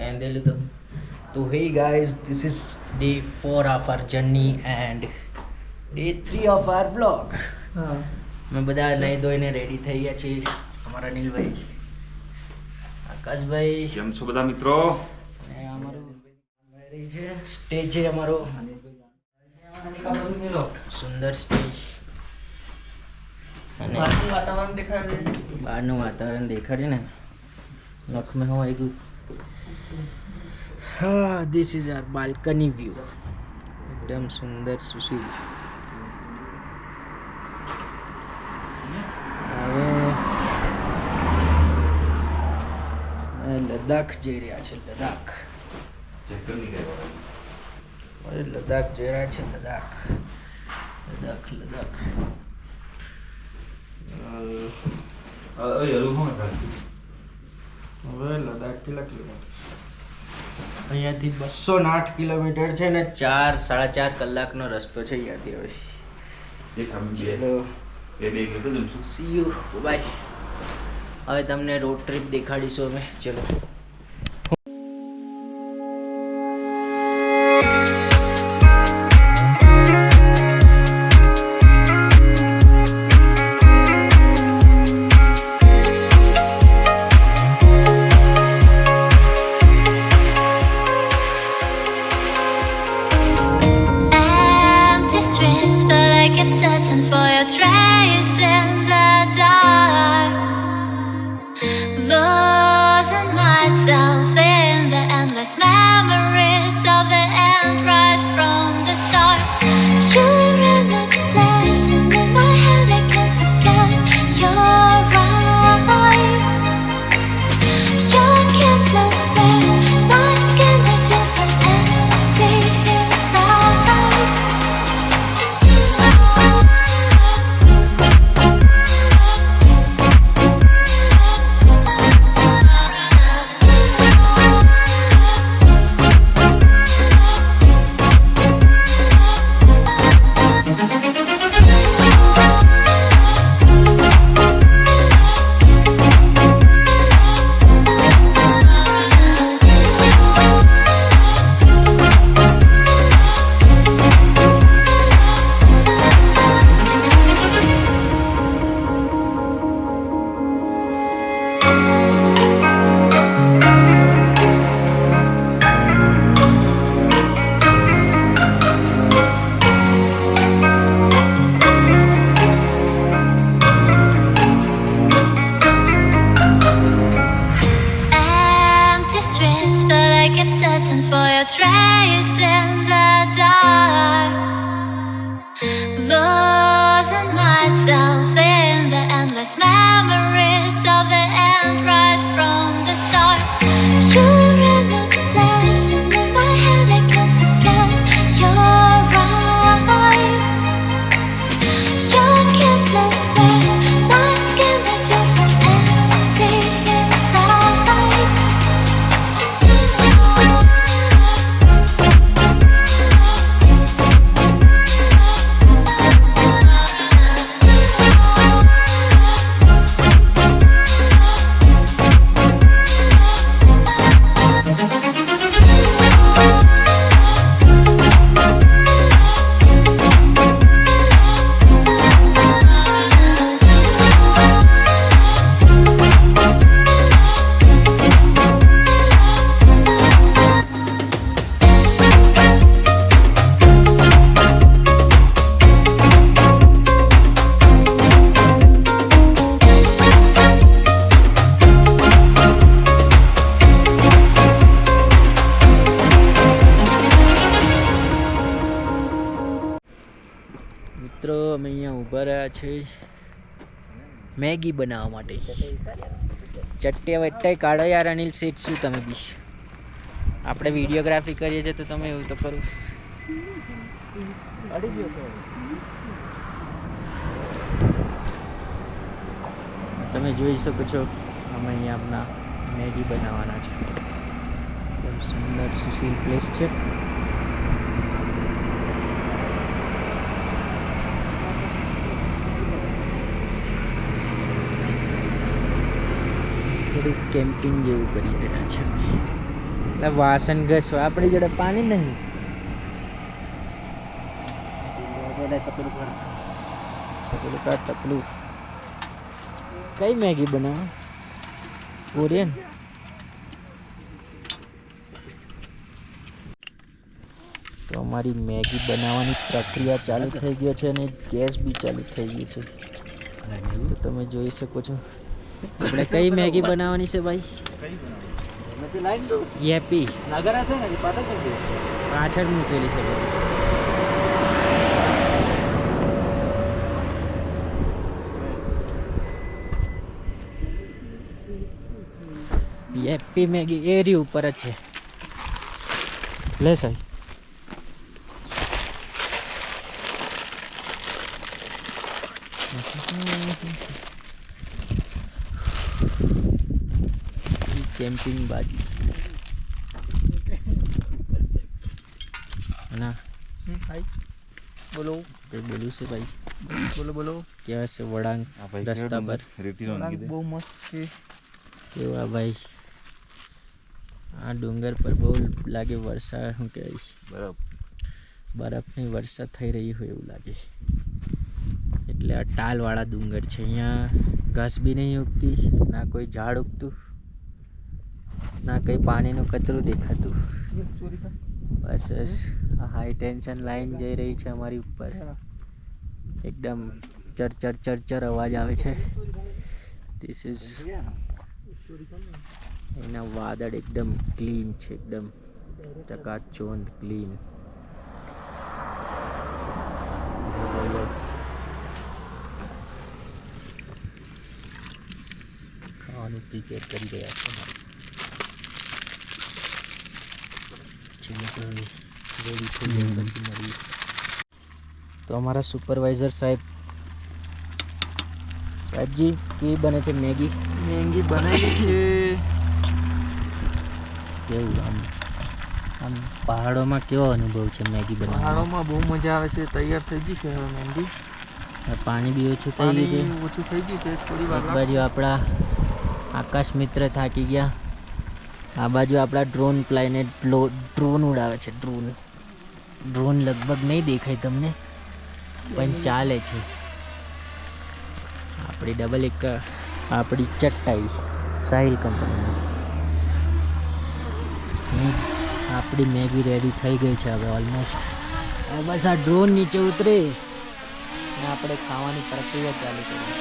And they look. So hey guys, this is day 4 of our journey and day 3 of our vlog. મેં બધા નહીં ધોઈને ready થઈ ગયા છે. અમારા અનિલભાઈ, આકાશભાઈ, કેમ છો બધા મિત્રો? અને અમારું મેરેજ છે, સ્ટેજ છે અમારો સુંદર સ્ટેજ. અને વાતાવરણ દેખાય બહારનું વાતાવરણ દેખાડે ને નખમાં હું આવી ગયું. હા, this is our balcony view. એકદમ સુંદર સુશીલ. હવે લદ્દાખ જઈ રહ્યા છે. લદ્દાખ લદ્દાખ જઈ રહ્યા છે. લદ્દાખ લદ્દાખ લદ્દાખ હવે લદ્દાખ કેટલા કિલોમીટર? અહીંયાથી 208 કિલોમીટર છે ને 4-4.5 કલાકનો રસ્તો છે અહીંયાથી. હવે સી યુ, બાય. હવે તમને રોડ ટ્રીપ દેખાડીશું અમે. ચલો. Searching for your trace in the dark, losing myself in the endless memories of the end right from the start. You're an obsession in my head, I can't forget your eyes. Your kisses burn my skin, I feel so empty inside. Searching for your trace in the dark, losing myself in the endless memories of the end right from the start. You're an obsession in my head, I can't forget your eyes. Your kisses burn my skin, I feel so empty inside. મિત્રો, અમે અહીંયા ઊભા રહ્યા છે Maggi બનાવવા માટે. ચટ્ટે વટ્ટે કાઢો યાર અનિલ શેઠ, શું તમે બી? આપણે વિડીયોગ્રાફી કરીએ છીએ તો તમે એવું તો કરું. તમે જોઈ શકો છો અમે અહીંયા આપણા મેગી બનાવવાના છે. એકદમ સુંદર સુશીલ પ્લેસ છે. થોડુંક કેમ્પિંગ જેવું કરી રહ્યા છે એટલે વાસણ ઘસવા આપણી જોડે પાણી નહીં. તપલું કઈ મેગી બનાવો? કોરિયન. તો અમારી મેગી બનાવવાની પ્રક્રિયા ચાલુ થઈ ગઈ છે અને ગેસ બી ચાલુ થઈ ગયું છે. તો તમે જોઈ શકો છો આપણે કઈ મેગી બનાવવાની છે ભાઈ? યેપી પાછળ મૂકેલી છે. યેપી મેગી એરી ઉપર જ છે. લે સાહેબ કેમ્પિંગ બાજી ના ભાઈ બોલો કઈ બોલું છે ભાઈ? બોલો કેવા છે વડાંગ રસ્તા પર? બહુ મસ્ત છે. કેવા ભાઈ આ ડુંગર પર બહુ લાગે વરસાદ. શું કહેવાય બરફની વરસાદ થઈ રહી હોય એવું લાગે. એટલે આ ટાલવાળા ડુંગર છે. અહીંયા ઘાસ બી નહીં ઉગતી, ના કોઈ ઝાડ ઉગતું, ના કંઈ પાણીનું કચરું દેખાતું. બસ બસ આ હાઈ ટેન્શન લાઈન જઈ રહી છે અમારી ઉપર. એકદમ ચરચર ચરચર અવાજ આવે છે. ધીસ ઇઝ એના વાદળ એકદમ ક્લીન છે, એકદમ ચકાચોંધ ક્લીન. ખાવાનું પ્રિપેર કરી રહ્યા છે. તો અમારા સુપરવાઇઝર સાહેબજી કેવી બને છે મેગી? મેગી બનાવી છે. કેવું આમ પહાડોમાં કેવો અનુભવ છે મેગી બનાવવાનો? પહાડોમાં બહુ મજા આવે છે. તૈયાર થઈ ગઈ છે હવે મેગી. પાણી બી ઓછું થઈ ગયું છે. ઓછું થઈ ગયું છે થોડી વાર. એક બાજુ આપણા આકાશ મિત્ર થાકી ગયા, આ બાજુ આપણા ડ્રોન પ્લાઇનેટ ડ્રોન ઉડાવે છે. ડ્રોન લગભગ નહીં દેખાય તમને પણ ચાલે છે. આપણી ડબલ એક આપણી ચટ્ટાઈ સાહિલ કંપનીની આપણી મેગી રેડી થઈ ગઈ છે હવે ઓલમોસ્ટ. હવે બસ આ ડ્રોન નીચે ઉતરે ને આપણે ખાવાની પ્રક્રિયા ચાલુ કરીએ.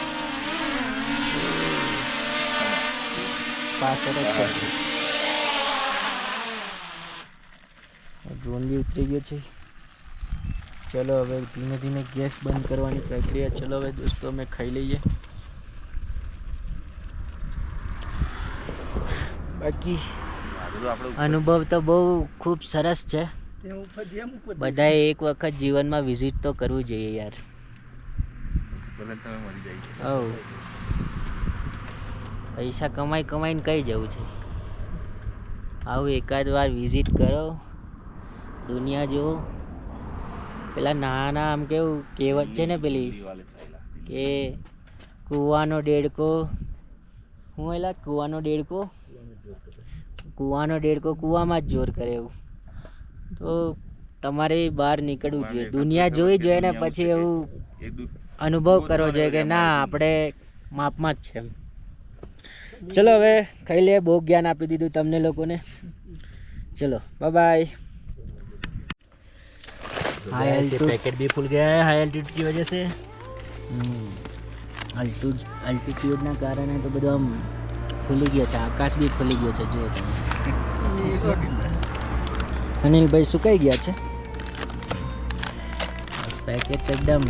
પાછળ જ છે. ડ્રોન બી ઉતરી ગયો છે. ચલો હવે ધીમે ધીમે ગેસ બંધ કરવાની પ્રક્રિયા. ચલો હવે દોસ્તો અમે ખાઈ લઈએ. બાકી અનુભવ તો બહુ ખૂબ સરસ છે. બધાએ એક વખત જીવનમાં વિઝિટ તો કરવું જોઈએ યાર. પૈસા કમાઈને કઈ જવું છે? આવું એકાદ વાર વિઝિટ કરો, દુનિયા જુઓ. પેલા નાના આમ કેવું કહેવત છે ને પેલી કે કૂવાનો દેડકો, હું એલા કૂવાનો દેડકો કૂવામાં જ જોર કરે એવું. તો તમારે બહાર નીકળવું જોઈએ, દુનિયા જોઈ જોઈએ ને પછી એવું અનુભવ કરવો જોઈએ કે ના આપણે માપમાં જ છે. ચલો હવે ખાઈ લે. બહુ જ્ઞાન આપી દીધું તમને લોકોને. चलो bye bye. High altitude packet भी फूल गया है हाई एल्टीट्यूड की वजह से। अल्टीट्यूडના કારણે તો બધું આમ ખુલી ગયો છે, આકાશ બી ખુલી ગયો છે. જો તમે અનિલભાઈ સુકાઈ ગયા છે. પેકેટ એકદમ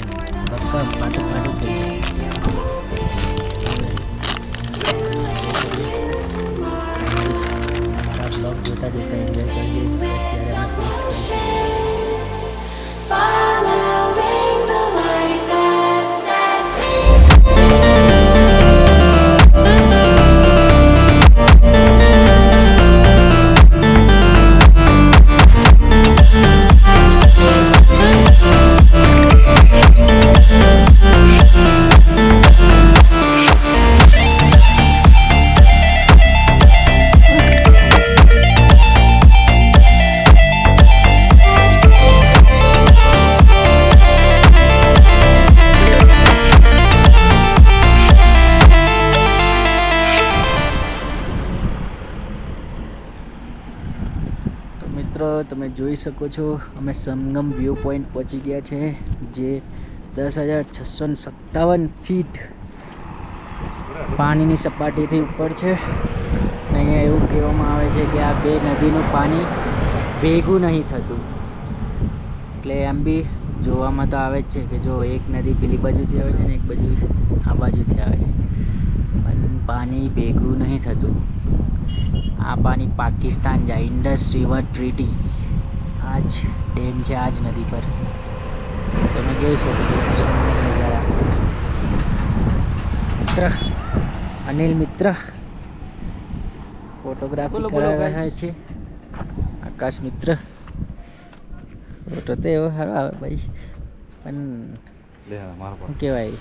બક્કમ પાટું પાટું થઈ ગયું. બ્લોગ જોતા જોતા એન્જોય કરીએ ત્યારે તમે જોઈ શકો છો અમે સંગમ વ્યૂ પોઈન્ટ પહોંચી ગયા છે જે 10,657 ફીટ પાણીની સપાટીથી ઉપર છે. અહીંયા એવું કહેવામાં આવે છે કે આ બે નદીનું પાણી ભેગું નહીં થતું, એટલે એમ બી જોવામાં તો આવે જ છે કે જો એક નદી પેલી બાજુથી આવે છે ને એક બાજુ આ બાજુથી આવે છે, પણ પાણી ભેગું નહીં થતું. આ પાણી પાકિસ્તાન જાય, ઇન્ડસ રિવર ટ્રીટી. આ જ ડેમ છે આ જ નદી પર. તમે જોઈ શકો છો નજારા. મિત્ર અનિલ મિત્ર ફોટોગ્રાફી કરાવી રહ્યા છે. આકાશ મિત્ર ફોટો તો એવો સારો આવે ભાઈ, પણ શું કહેવાય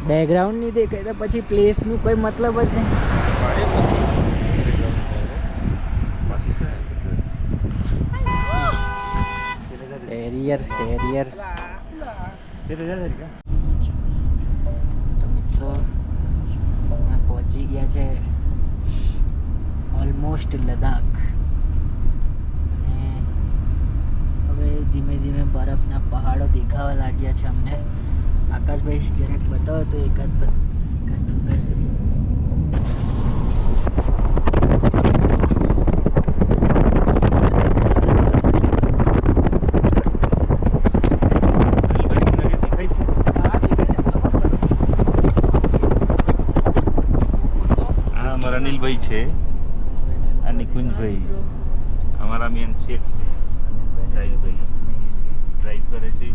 બેકગ્રાઉન્ડ નહીં દેખાય તો પછી પ્લેસનું કોઈ મતલબ જ નહીં. હેરિયર તો મિત્રો અમે પહોંચી ગયા છે ઓલમોસ્ટ લદ્દાખ, અને હવે ધીમે ધીમે બરફના પહાડો દેખાવા લાગ્યા છે અમને. આકાશભાઈ જરાક બતાવો તો એકાદ ડુંગર. અનિલભાઈ છે અને નિકુંજભાઈ અમારા મેન શેઠ છે. સાહિલભાઈ ડ્રાઈવ કરે છે.